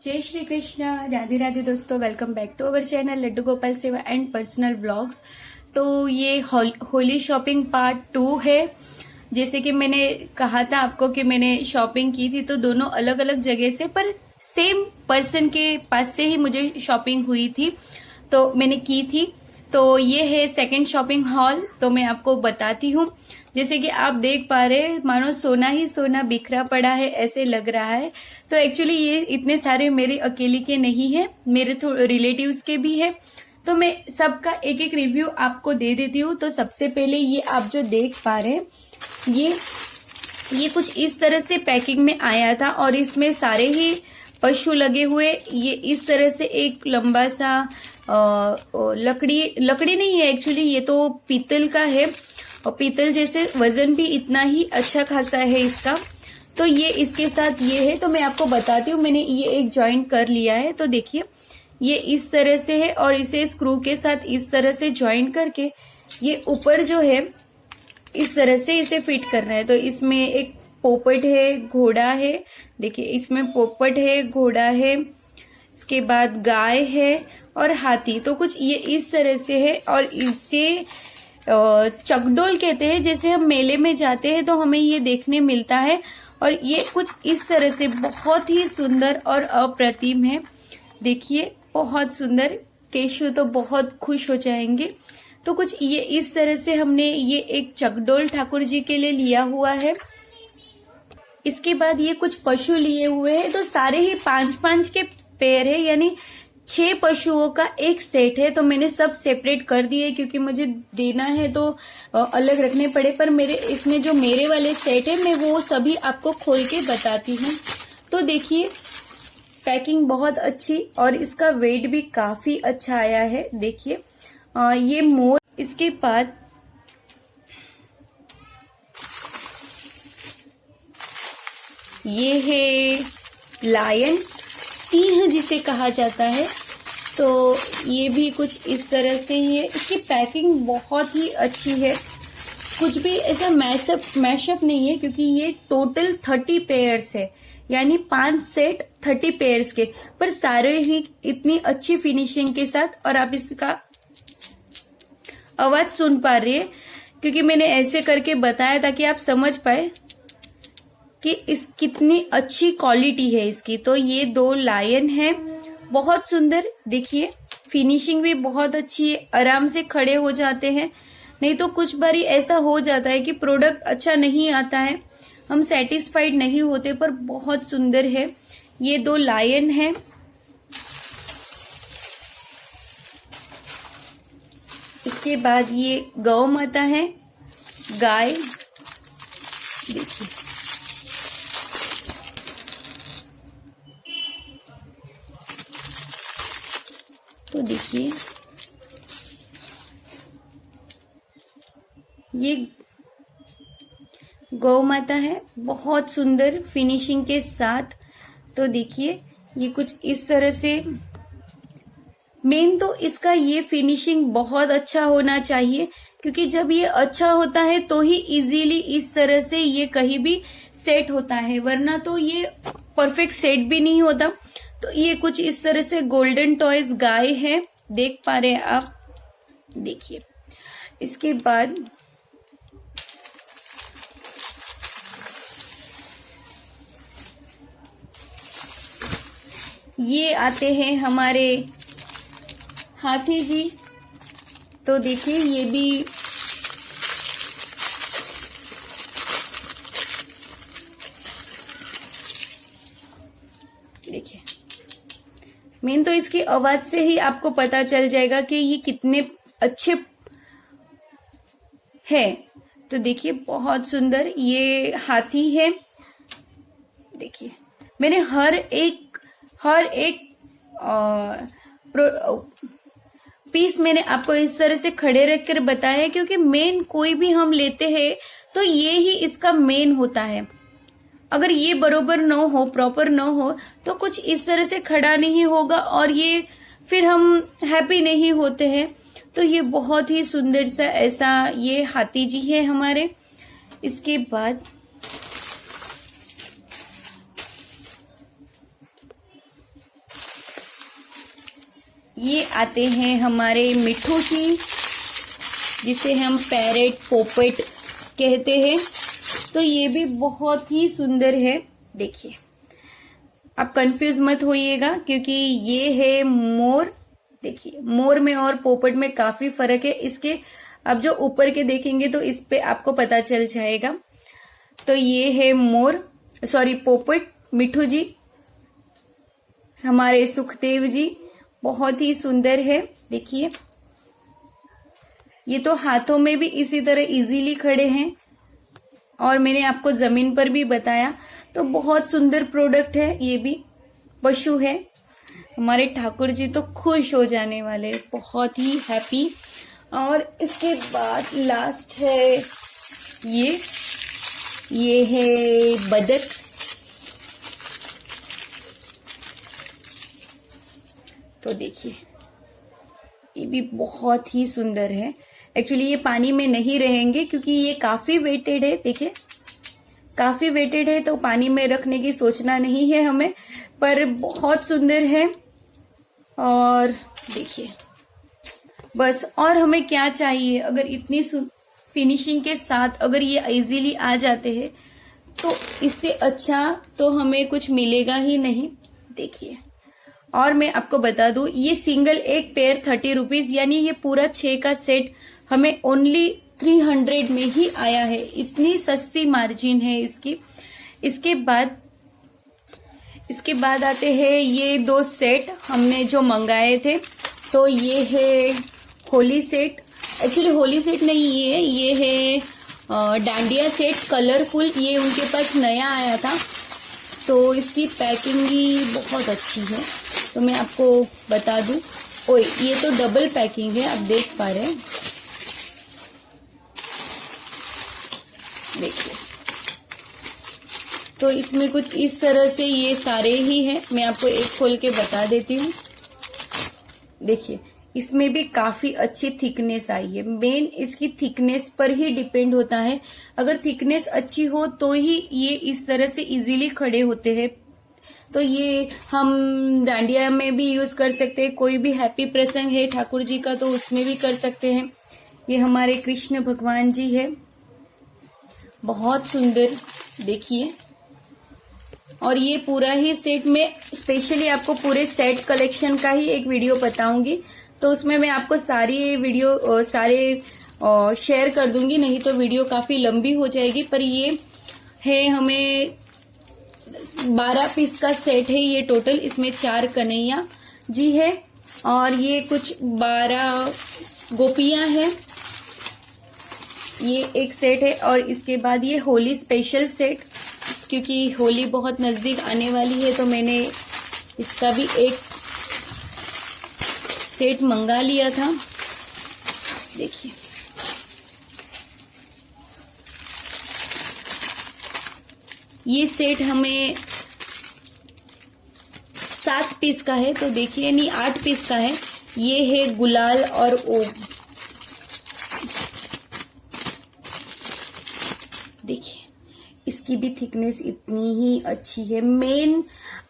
जय श्री कृष्णा, राधे राधे दोस्तों। Welcome back to our channel Laddu Gopal Seva and personal vlogs. तो ये होली शॉपिंग पार्ट 2 है। जैसे कि मैंने कहा था आपको कि मैंने शॉपिंग की थी, तो दोनों अलग अलग जगह से पर सेम पर्सन के पास से ही मुझे शॉपिंग हुई थी, तो मैंने की थी। तो ये है सेकंड शॉपिंग हॉल। तो मैं आपको बताती हूँ। जैसे कि आप देख पा रहे हैं, मानो सोना ही सोना बिखरा पड़ा है ऐसे लग रहा है। तो एक्चुअली ये इतने सारे मेरे अकेले के नहीं है, मेरे थोड़े रिलेटिव्स के भी है। तो मैं सबका एक एक रिव्यू आपको दे देती हूँ। तो सबसे पहले ये आप जो देख पा रहे हैं, ये कुछ इस तरह से पैकिंग में आया था और इसमें सारे ही पशु लगे हुए। ये इस तरह से एक लंबा सा लकड़ी नहीं है एक्चुअली, ये तो पीतल का है और पीतल जैसे वजन भी इतना ही अच्छा खासा है इसका। तो ये इसके साथ ये है। तो मैं आपको बताती हूँ, मैंने ये एक जॉइंट कर लिया है। तो देखिए ये इस तरह से है और इसे स्क्रू के साथ इस तरह से जॉइंट करके ये ऊपर जो है इस तरह से इसे फिट करना है। तो इसमें एक पोपट है, घोड़ा है। देखिए इसमें पोपट है, घोड़ा है, इसके बाद गाय है और हाथी। तो कुछ ये इस तरह से है और इसे चकडोल कहते हैं। जैसे हम मेले में जाते हैं तो हमें ये देखने मिलता है और ये कुछ इस तरह से बहुत ही सुंदर और अप्रतिम है। देखिए बहुत सुंदर, केशु तो बहुत खुश हो जाएंगे। तो कुछ ये इस तरह से हमने ये एक चकडोल ठाकुर जी के लिए लिया हुआ है। इसके बाद ये कुछ पशु लिए हुए हैं। तो सारे ही 5-5 के पेयर है, यानी 6 पशुओं का एक सेट है। तो मैंने सब सेपरेट कर दिए क्योंकि मुझे देना है तो अलग रखने पड़े। पर मेरे इसमें जो मेरे वाले सेट है मैं वो सभी आपको खोल के बताती हूँ। तो देखिए पैकिंग बहुत अच्छी और इसका वेट भी काफी अच्छा आया है। देखिए ये मोर, इसके बाद ये है लायन, सिंह जिसे कहा जाता है। तो ये भी कुछ इस तरह से ही है। इसकी पैकिंग बहुत ही अच्छी है, कुछ भी ऐसा मैशअप नहीं है क्योंकि ये टोटल 30 पेयर्स है, यानी 5 सेट 30 पेयर्स के, पर सारे ही इतनी अच्छी फिनिशिंग के साथ। और आप इसका आवाज सुन पा रही है क्योंकि मैंने ऐसे करके बताया ताकि आप समझ पाए कि इस कितनी अच्छी क्वालिटी है इसकी। तो ये 2 लायन है, बहुत सुंदर। देखिए फिनिशिंग भी बहुत अच्छी है, आराम से खड़े हो जाते हैं। नहीं तो कुछ बारी ऐसा हो जाता है कि प्रोडक्ट अच्छा नहीं आता है, हम सेटिस्फाइड नहीं होते, पर बहुत सुंदर है। ये 2 लायन है। इसके बाद ये गौ माता है, गाय। देखिए तो देखिए ये गौ माता है, बहुत सुंदर फिनिशिंग के साथ। तो देखिए ये कुछ इस तरह से, मेन तो इसका ये फिनिशिंग बहुत अच्छा होना चाहिए क्योंकि जब ये अच्छा होता है तो ही इजीली इस तरह से ये कहीं भी सेट होता है, वरना तो ये परफेक्ट सेट भी नहीं होता। तो ये कुछ इस तरह से गोल्डन टॉयज गाय है, देख पा रहे हैं आप। देखिए इसके बाद ये आते हैं हमारे हाथी जी। तो देखिए ये भी देखिए, मेन तो इसकी आवाज से ही आपको पता चल जाएगा कि ये कितने अच्छे है। तो देखिए बहुत सुंदर ये हाथी है। देखिए मैंने हर एक पीस मैंने आपको इस तरह से खड़े रख कर बताया है क्योंकि मेन कोई भी हम लेते हैं तो ये ही इसका मेन होता है। अगर ये बरोबर न हो, प्रॉपर न हो, तो कुछ इस तरह से खड़ा नहीं होगा और ये फिर हम हैप्पी नहीं होते हैं। तो ये बहुत ही सुंदर सा ऐसा ये हाथी जी है हमारे। इसके बाद ये आते हैं हमारे मिठू जी, जिसे हम पैरेट पोपेट कहते हैं। तो ये भी बहुत ही सुंदर है। देखिए, आप कंफ्यूज मत होइएगा क्योंकि ये है मोर। देखिए, मोर में और पोपट में काफी फर्क है। इसके अब जो ऊपर के देखेंगे तो इस पे आपको पता चल जाएगा। तो ये है मोर, सॉरी पोपट, मिठू जी, हमारे सुखदेव जी, बहुत ही सुंदर है। देखिए, ये तो हाथों में भी इसी तरह इजीली खड़े हैं और मैंने आपको जमीन पर भी बताया। तो बहुत सुंदर प्रोडक्ट है। ये भी पशु है। हमारे ठाकुर जी तो खुश हो जाने वाले, बहुत ही हैप्पी। और इसके बाद लास्ट है ये है बदक। तो देखिए, ये भी बहुत ही सुंदर है। एक्चुअली ये पानी में नहीं रहेंगे क्योंकि ये काफी वेटेड है। देखिए, काफी वेटेड है तो पानी में रखने की सोचना नहीं है हमें, पर बहुत सुंदर है। और देखिए, बस और हमें क्या चाहिए। अगर इतनी फिनिशिंग के साथ अगर ये इजीली आ जाते हैं तो इससे अच्छा तो हमें कुछ मिलेगा ही नहीं। देखिए, और मैं आपको बता दूं, ये सिंगल एक पेयर 30 रुपीज, यानी ये पूरा 6 का सेट हमें ओनली 300 में ही आया है। इतनी सस्ती मार्जिन है इसकी। इसके बाद आते हैं ये 2 सेट हमने जो मंगाए थे। तो ये है Holi set. Actually Holi set नहीं, ये है डांडिया सेट कलरफुल। ये उनके पास नया आया था तो इसकी पैकिंग भी बहुत अच्छी है। तो मैं आपको बता दूं, ओए ये तो डबल पैकिंग है, आप देख पा रहे हैं। देखिए, तो इसमें कुछ इस तरह से ये सारे ही हैं। मैं आपको एक खोल के बता देती हूँ। देखिए, इसमें भी काफी अच्छी थिकनेस आई है। मेन इसकी थिकनेस पर ही डिपेंड होता है। अगर थिकनेस अच्छी हो तो ही ये इस तरह से इजीली खड़े होते हैं। तो ये हम डांडिया में भी यूज कर सकते हैं। कोई भी हैप्पी प्रसंग है ठाकुर जी का तो उसमें भी कर सकते हैं। ये हमारे कृष्ण भगवान जी है, बहुत सुंदर। देखिए, और ये पूरा ही सेट में स्पेशली आपको पूरे सेट कलेक्शन का ही एक वीडियो बताऊंगी। तो उसमें मैं आपको सारे शेयर कर दूंगी, नहीं तो वीडियो काफी लंबी हो जाएगी। पर ये है हमें 12 पीस का सेट है ये टोटल। इसमें 4 कन्हैया जी है और ये कुछ 12 गोपियां हैं। ये एक सेट है। और इसके बाद ये होली स्पेशल सेट, क्योंकि होली बहुत नजदीक आने वाली है तो मैंने इसका भी एक सेट मंगा लिया था। देखिए, ये सेट हमें 7 पीस का है। तो देखिए, नहीं 8 पीस का है। ये है गुलाल और ओम। देखिए, इसकी भी थिकनेस इतनी ही अच्छी है। मेन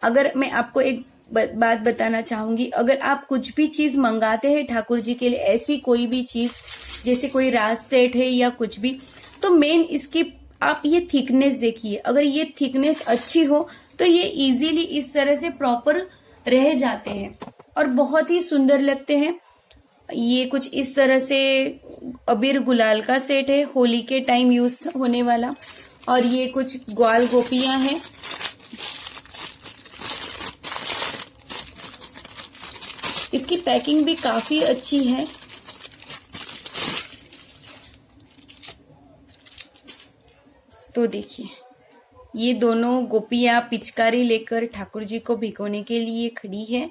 अगर मैं आपको एक बात बताना चाहूंगी, अगर आप कुछ भी चीज मंगाते हैं ठाकुर जी के लिए, ऐसी कोई भी चीज जैसे कोई राज सेट है या कुछ भी, तो मेन इसकी आप ये थिकनेस देखिए। अगर ये थिकनेस अच्छी हो तो ये इजीली इस तरह से प्रॉपर रह जाते हैं और बहुत ही सुंदर लगते हैं। ये कुछ इस तरह से अबीर गुलाल का सेट है, होली के टाइम यूज होने वाला। और ये कुछ ग्वाल गोपियां हैं। इसकी पैकिंग भी काफी अच्छी है। तो देखिए, ये दोनों गोपियां पिचकारी लेकर ठाकुर जी को भिगोने के लिए खड़ी है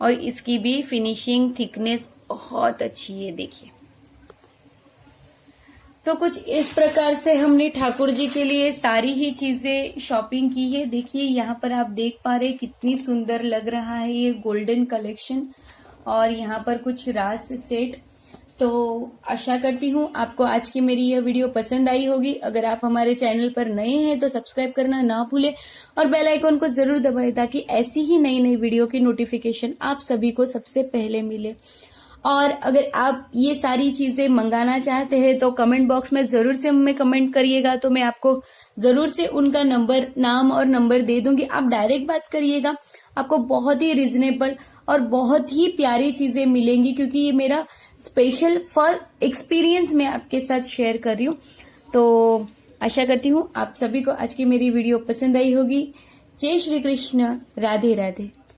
और इसकी भी फिनिशिंग थिकनेस बहुत अच्छी है। देखिए, तो कुछ इस प्रकार से हमने ठाकुर जी के लिए सारी ही चीजें शॉपिंग की है। देखिए, यहाँ पर आप देख पा रहे कितनी सुंदर लग रहा है ये गोल्डन कलेक्शन। और यहाँ पर कुछ रास सेट। तो आशा करती हूँ आपको आज की मेरी यह वीडियो पसंद आई होगी। अगर आप हमारे चैनल पर नए हैं तो सब्सक्राइब करना ना भूलें और बेल आइकॉन को जरूर दबाएं ताकि ऐसी ही नई नई वीडियो की नोटिफिकेशन आप सभी को सबसे पहले मिले। और अगर आप ये सारी चीजें मंगाना चाहते हैं तो कमेंट बॉक्स में जरूर से हमें कमेंट करिएगा, तो मैं आपको जरूर से उनका नाम और नंबर दे दूंगी। आप डायरेक्ट बात करिएगा, आपको बहुत ही रिजनेबल और बहुत ही प्यारी चीजें मिलेंगी, क्योंकि ये मेरा स्पेशल फॉर एक्सपीरियंस मैं आपके साथ शेयर कर रही हूँ। तो आशा करती हूँ आप सभी को आज की मेरी वीडियो पसंद आई होगी। जय श्री कृष्ण, राधे राधे।